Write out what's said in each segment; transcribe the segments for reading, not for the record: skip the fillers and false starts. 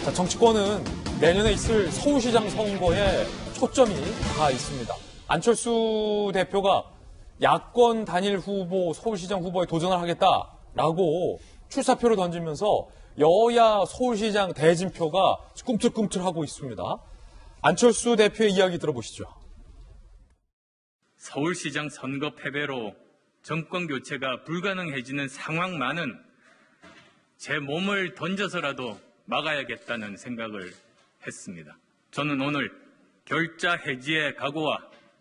자, 정치권은 내년에 있을 서울시장 선거에 초점이 가 있습니다. 안철수 대표가 야권 단일 후보, 서울시장 후보에 도전을 하겠다라고 출사표를 던지면서 여야 서울시장 대진표가 꿈틀꿈틀하고 있습니다. 안철수 대표의 이야기 들어보시죠. 서울시장 선거 패배로 정권 교체가 불가능해지는 상황만은 제 몸을 던져서라도 막아야겠다는 생각을 했습니다. 저는 오늘 결자 해지의 각오와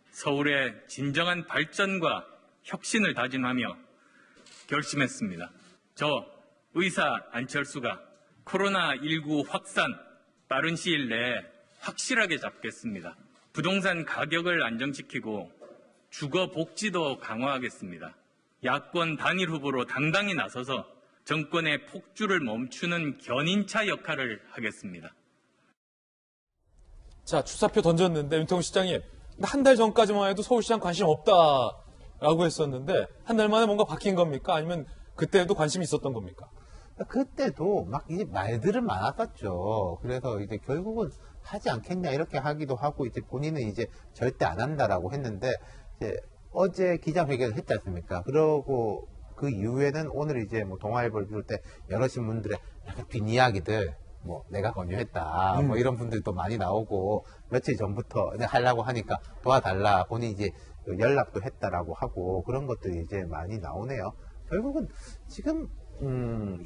서울의 진정한 발전과 혁신을 다짐하며 결심했습니다. 저 의사 안철수가 코로나19 확산 빠른 시일 내에 확실하게 잡겠습니다. 부동산 가격을 안정시키고 주거 복지도 강화하겠습니다. 야권 단일 후보로 당당히 나서서 정권의 폭주를 멈추는 견인차 역할을 하겠습니다. 자, 출사표 던졌는데 윤태웅 시장님, 한 달 전까지만 해도 서울시장 관심 없다라고 했었는데 한 달 만에 뭔가 바뀐 겁니까? 아니면 그때도 관심이 있었던 겁니까? 그때도 막 이제 말들은 많았었죠. 그래서 이제 결국은 하지 않겠냐 이렇게 하기도 하고 이제 본인은 이제 절대 안 한다라고 했는데 이제 어제 기자회견을 했지 않습니까? 그러고 그 이후에는 오늘 이제 뭐 동아일보를 비롯해 여러 신문들의 약간 뒷이야기들 뭐 내가 권유했다 뭐 이런 분들도 많이 나오고 며칠 전부터 하려고 하니까 도와달라 본인이 이제 연락도 했다라고 하고 그런 것들이 이제 많이 나오네요. 결국은 지금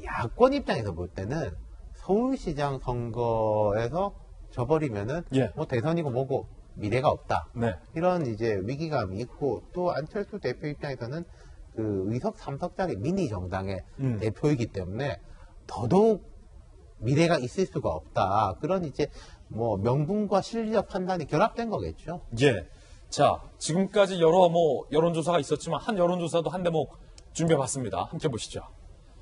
야권 입장에서 볼 때는 서울시장 선거에서 져버리면은 뭐 대선이고 뭐고 미래가 없다. 네. 이런 이제 위기감이 있고 또 안철수 대표 입장에서는 그 의석 3석짜리 미니 정당의 대표이기 때문에 더더욱 미래가 있을 수가 없다. 그런 이제 뭐 명분과 실력 판단이 결합된 거겠죠. 예. 자, 지금까지 여러 여론조사가 있었지만 한 여론조사도 한 대목 준비해봤습니다. 함께 보시죠.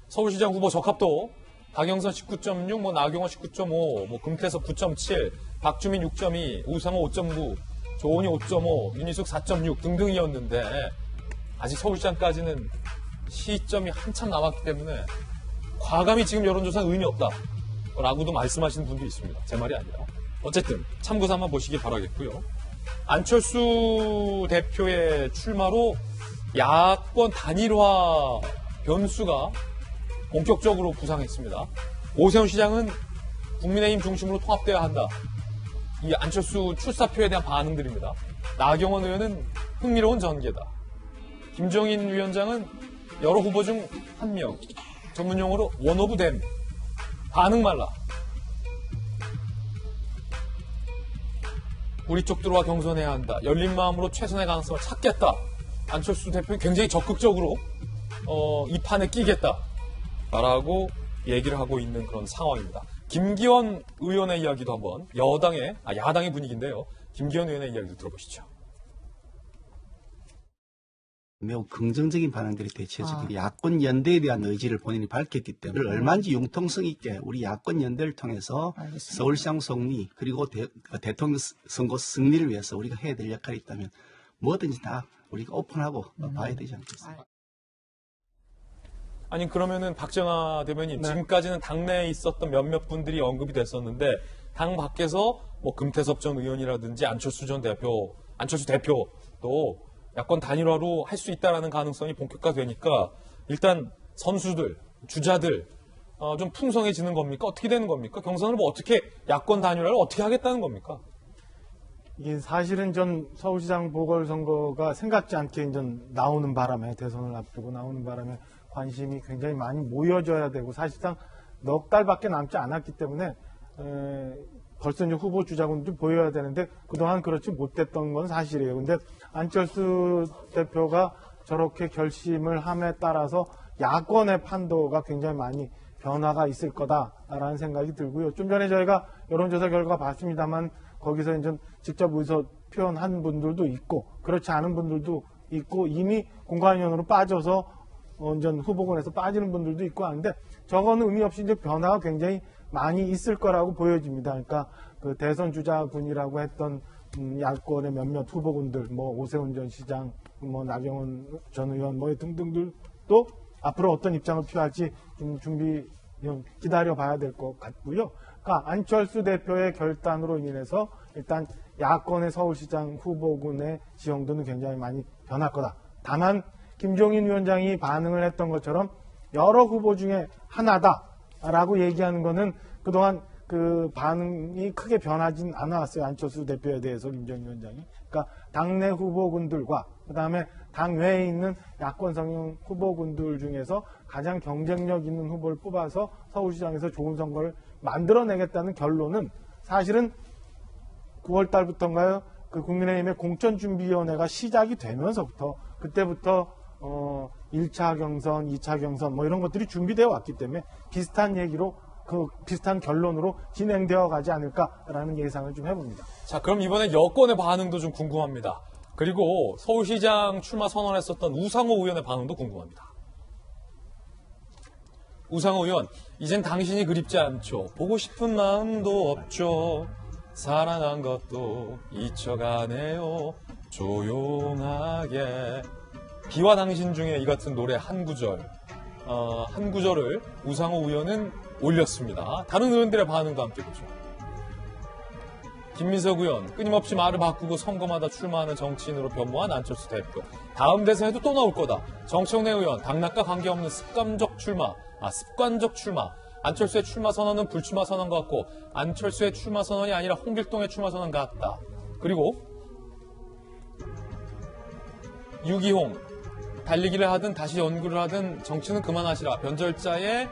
서울시장 후보 적합도 박영선 19.6, 나경원 19.5, 금태섭 9.7, 박주민 6.2, 우상호 5.9, 조은희 5.5, 윤희숙 4.6 등등이었는데 아직 서울시장까지는 시점이 한참 남았기 때문에 과감히 지금 여론조사는 의미 없다라고도 말씀하시는 분도 있습니다. 제 말이 아니라. 어쨌든 참고삼아 보시기 바라겠고요. 안철수 대표의 출마로 야권 단일화 변수가 본격적으로 부상했습니다. 오세훈 시장은 국민의힘 중심으로 통합돼야 한다. 이 안철수 출사표에 대한 반응들입니다. 나경원 의원은 흥미로운 전개다. 김종인 위원장은 여러 후보 중 한 명, 전문용어로 원 오브 댐, 반응 말라. 우리 쪽 들어와 경선해야 한다. 열린 마음으로 최선의 가능성을 찾겠다. 안철수 대표는 굉장히 적극적으로 이 판에 끼겠다라고 얘기를 하고 있는 그런 상황입니다. 김기현 의원의 이야기도 한번 야당의 분위기인데요. 김기현 의원의 이야기도 들어보시죠. 매우 긍정적인 반응들이 대체해서 야권 연대에 대한 의지를 본인이 밝혔기 때문에 얼마든지 융통성 있게 우리 야권 연대를 통해서 알겠습니다. 서울시장 승리 그리고 대통령 선거 승리를 위해서 우리가 해야 될 역할이 있다면 뭐든지 다 우리가 오픈하고 봐야 되지 않겠습니까? 아니 그러면은 박정아 대변인 네. 지금까지는 당내에 있었던 몇몇 분들이 언급이 됐었는데 당 밖에서 뭐 금태섭 전 의원이라든지 안철수 대표도 야권 단일화로 할 수 있다라는 가능성이 본격화되니까 일단 선수들, 주자들 좀 풍성해지는 겁니까? 어떻게 되는 겁니까? 경선을 어떻게 야권 단일화를 어떻게 하겠다는 겁니까? 이게 사실은 전 서울시장 보궐선거가 생각지 않게 이제 나오는 바람에 대선을 앞두고 나오는 바람에 관심이 굉장히 많이 모여져야 되고 사실상 넉 달밖에 남지 않았기 때문에 벌써 이제 후보 주자군도 보여야 되는데 그동안 그렇지 못했던 건 사실이에요. 근데 안철수 대표가 저렇게 결심을 함에 따라서 야권의 판도가 굉장히 많이 변화가 있을 거다라는 생각이 들고요. 좀 전에 저희가 여론조사 결과 봤습니다만 거기서 이제 직접 의사 표현한 분들도 있고 그렇지 않은 분들도 있고 이미 공관위원으로 빠져서 전 후보군에서 빠지는 분들도 있고 하는데 저거는 의미 없이 이제 변화가 굉장히 많이 있을 거라고 보여집니다. 그러니까 그 대선 주자군이라고 했던 야권의 몇몇 후보군들, 뭐 오세훈 전 시장, 뭐 나경원 전 의원, 뭐 등등들도 앞으로 어떤 입장을 취할지 좀 기다려 봐야 될 것 같고요. 그러니까 안철수 대표의 결단으로 인해서 일단 야권의 서울시장 후보군의 지형도는 굉장히 많이 변할 거다. 다만 김종인 위원장이 반응을 했던 것처럼 여러 후보 중에 하나다라고 얘기하는 거는 그동안 그 반응이 크게 변하진 않았어요. 안철수 대표에 대해서 김종인 위원장이. 그러니까 당내 후보군들과 그다음에 당 외에 있는 야권 성향 후보군들 중에서 가장 경쟁력 있는 후보를 뽑아서 서울시장에서 좋은 선거를 만들어내겠다는 결론은 사실은 9월 달부터인가요? 그 국민의힘의 공천준비위원회가 시작이 되면서부터 그때부터 1차 경선, 2차 경선 뭐 이런 것들이 준비되어 왔기 때문에 비슷한 얘기로 그 비슷한 결론으로 진행되어 가지 않을까라는 예상을 좀 해봅니다. 자, 그럼 이번에 여권의 반응도 좀 궁금합니다. 그리고 서울시장 출마 선언했었던 우상호 의원의 반응도 궁금합니다. 우상호 의원, 이젠 당신이 그립지 않죠. 보고 싶은 마음도 없죠. 사랑한 것도 잊혀가네요. 조용하게. 비와 당신 중에 이 같은 노래 한 구절을 우상호 의원은 올렸습니다. 다른 의원들의 반응도 함께 보죠. 김민석 의원, 끊임없이 말을 바꾸고 선거마다 출마하는 정치인으로 변모한 안철수 대표. 다음 대선에도 또 나올 거다. 정청래 의원, 당락과 관계없는 습관적 출마. 안철수의 출마 선언은 불출마 선언 같고 안철수의 출마 선언이 아니라 홍길동의 출마 선언 같다. 그리고 유기홍, 달리기를 하든 다시 연구를 하든 정치는 그만하시라. 변절자의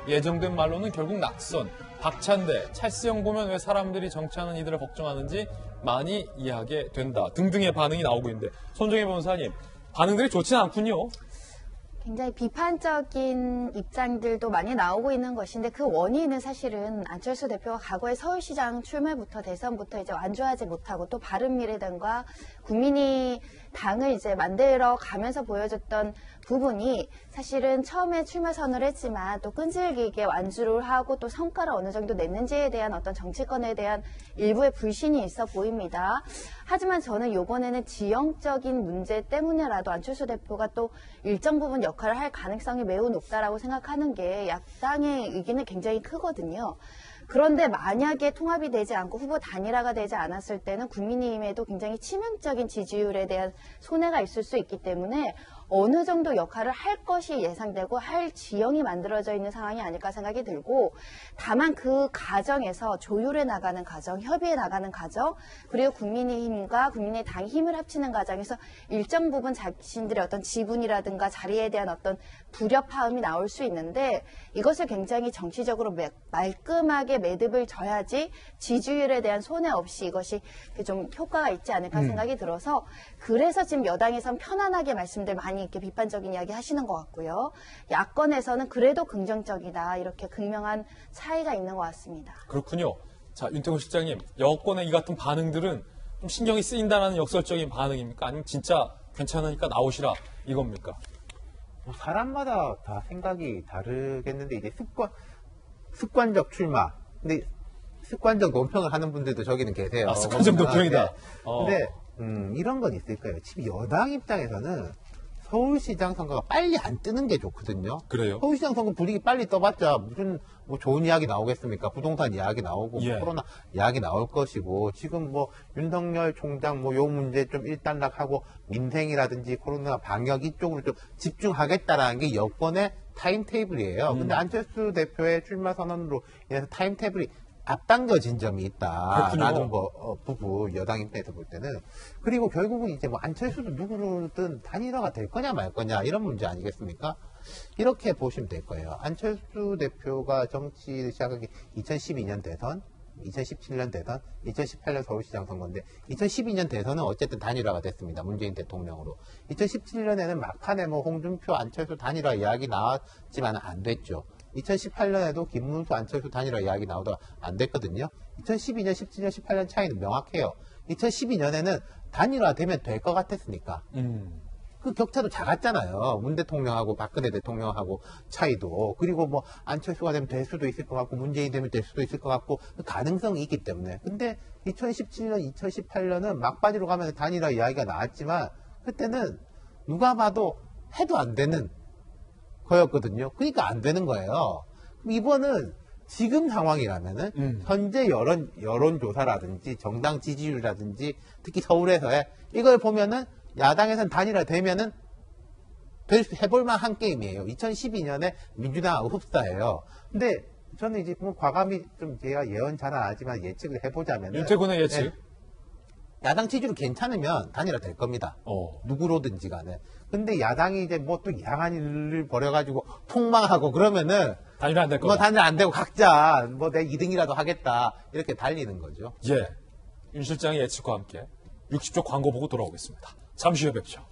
예정된 말로는 결국 낙선. 박찬대, 찰스형 보면 왜 사람들이 정치하는 이들을 걱정하는지 많이 이해하게 된다. 등등의 반응이 나오고 있는데 손정혜 변호사님, 반응들이 좋지는 않군요. 굉장히 비판적인 입장들도 많이 나오고 있는 것인데 그 원인은 사실은 안철수 대표가 과거에 서울시장 출마부터 대선부터 이제 완주하지 못하고 또 바른미래당과 국민이 당을 이제 만들어 가면서 보여줬던 부분이 사실은 처음에 출마 선언을 했지만 또 끈질기게 완주를 하고 또 성과를 어느 정도 냈는지에 대한 어떤 정치권에 대한 일부의 불신이 있어 보입니다. 하지만 저는 이번에는 지형적인 문제 때문에라도 안철수 대표가 또 일정 부분 역할을 할 가능성이 매우 높다라고 생각하는 게 야당의 의견은 굉장히 크거든요. 그런데 만약에 통합이 되지 않고 후보 단일화가 되지 않았을 때는 국민의힘에도 굉장히 치명적인 지지율에 대한 손해가 있을 수 있기 때문에 어느 정도 역할을 할 것이 예상되고 할 지형이 만들어져 있는 상황이 아닐까 생각이 들고 다만 그 과정에서 조율해 나가는 과정, 협의해 나가는 과정 그리고 국민의힘과 국민의당 힘을 합치는 과정에서 일정 부분 자신들의 어떤 지분이라든가 자리에 대한 어떤 불협화음이 나올 수 있는데 이것을 굉장히 정치적으로 말끔하게 매듭을 져야지 지지율에 대한 손해 없이 이것이 좀 효과가 있지 않을까 생각이 들어서 그래서 지금 여당에선 편안하게 말씀들 많이 이렇게 비판적인 이야기 하시는 것 같고요. 야권에서는 그래도 긍정적이다. 이렇게 극명한 차이가 있는 것 같습니다. 그렇군요. 자, 윤태곤 실장님, 여권의 이 같은 반응들은 좀 신경이 쓰인다는 역설적인 반응입니까? 아니면 진짜 괜찮으니까 나오시라 이겁니까? 뭐 사람마다 다 생각이 다르겠는데 이제 습관적 출마. 근데 습관적 논평을 하는 분들도 저기는 계세요. 아, 습관적 논평이다. 근데 이런 건 있을 거예요. 지금 여당 입장에서는 서울시장 선거가 빨리 안 뜨는 게 좋거든요. 그래요? 서울시장 선거 분위기 빨리 떠봤자 무슨 뭐 좋은 이야기 나오겠습니까? 부동산 이야기 나오고 예. 코로나 이야기 나올 것이고 지금 뭐 윤석열 총장 뭐 요 문제 좀 일단락하고 민생이라든지 코로나 방역 이쪽으로 좀 집중하겠다라는 게 여권의 타임테이블이에요. 근데 안철수 대표의 출마 선언으로 인해서 타임테이블이 앞당겨진 점이 있다라는 부분 여당 입장에서 볼 때는 그리고 결국은 이제 뭐 안철수도 누구든 단일화가 될 거냐 말 거냐 이런 문제 아니겠습니까? 이렇게 보시면 될 거예요. 안철수 대표가 정치를 시작한 게 2012년 대선, 2017년 대선, 2018년 서울시장 선거인데 2012년 대선은 어쨌든 단일화가 됐습니다. 문재인 대통령으로. 2017년에는 막판에 뭐 홍준표, 안철수 단일화 이야기 나왔지만 안 됐죠. 2018년에도 김문수, 안철수 단일화 이야기 나오다가 안 됐거든요. 2012년, 17년, 18년 차이는 명확해요. 2012년에는 단일화되면 될 것 같았으니까. 그 격차도 작았잖아요. 문 대통령하고 박근혜 대통령하고 차이도. 그리고 뭐 안철수가 되면 될 수도 있을 것 같고 문재인이 되면 될 수도 있을 것 같고 그 가능성이 있기 때문에. 근데 2017년, 2018년은 막바지로 가면 단일화 이야기가 나왔지만 그때는 누가 봐도 해도 안 되는 거였거든요. 그러니까 안 되는 거예요. 그럼 이번은 지금 상황이라면은 현재 여론조사라든지 정당 지지율이라든지 특히 서울에서의 이걸 보면은 야당에서는 단일화되면은 해볼만 한 게임이에요. 2012년에 민주당하고 흡사해요. 근데 저는 이제 뭐 과감히 좀 제가 예언 잘 안 하지만 예측을 해보자면은 윤태곤의 예측. 네, 야당 지지율이 괜찮으면 단일화 될 겁니다. 누구로든지 간에. 근데 야당이 이제 뭐 또 이상한 일을 벌여가지고 폭망하고 그러면은 단일화 안 될 뭐 거다. 단일화 안 되고 각자 뭐 내 2등이라도 하겠다 이렇게 달리는 거죠. 예. 윤 실장의 예측과 함께 60초 광고 보고 돌아오겠습니다. 잠시 후에 뵙죠.